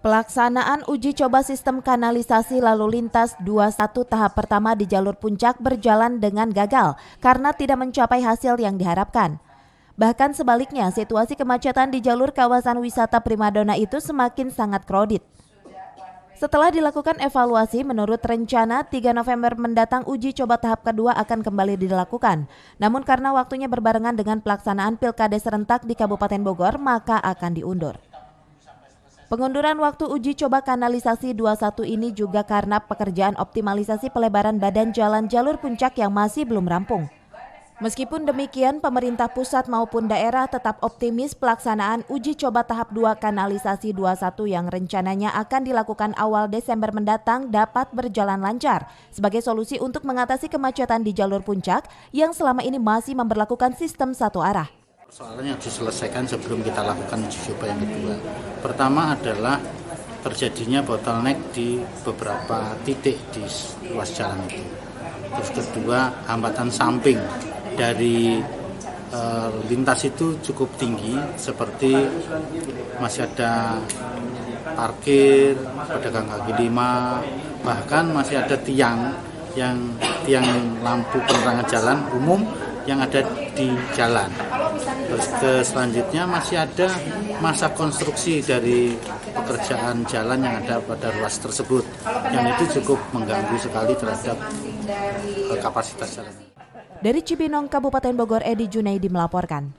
Pelaksanaan uji coba sistem kanalisasi lalu lintas 21 tahap pertama di jalur puncak berjalan dengan gagal karena tidak mencapai hasil yang diharapkan. Bahkan sebaliknya, situasi kemacetan di jalur kawasan wisata Primadona itu semakin sangat kredit. Setelah dilakukan evaluasi, menurut rencana 3 November mendatang uji coba tahap kedua akan kembali dilakukan. Namun karena waktunya berbarengan dengan pelaksanaan Pilkada serentak di Kabupaten Bogor, maka akan diundur. Pengunduran waktu uji coba kanalisasi 21 ini juga karena pekerjaan optimalisasi pelebaran badan jalan jalur puncak yang masih belum rampung. Meskipun demikian, pemerintah pusat maupun daerah tetap optimis pelaksanaan uji coba tahap 2 kanalisasi 21 yang rencananya akan dilakukan awal Desember mendatang dapat berjalan lancar sebagai solusi untuk mengatasi kemacetan di jalur puncak yang selama ini masih memberlakukan sistem satu arah. Persoalan yang diselesaikan sebelum kita lakukan uji coba yang kedua. Pertama adalah terjadinya bottleneck di beberapa titik di ruas jalan itu. Terus kedua, hambatan samping dari lintas itu cukup tinggi, seperti masih ada parkir, pedagang kaki lima, bahkan masih ada tiang lampu penerangan jalan umum yang ada di jalan. Terus selanjutnya masih ada masa konstruksi dari pekerjaan jalan yang ada pada ruas tersebut, yang itu cukup mengganggu sekali terhadap kapasitas jalan. Dari Cibinong, Kabupaten Bogor, Edi Junaidi melaporkan.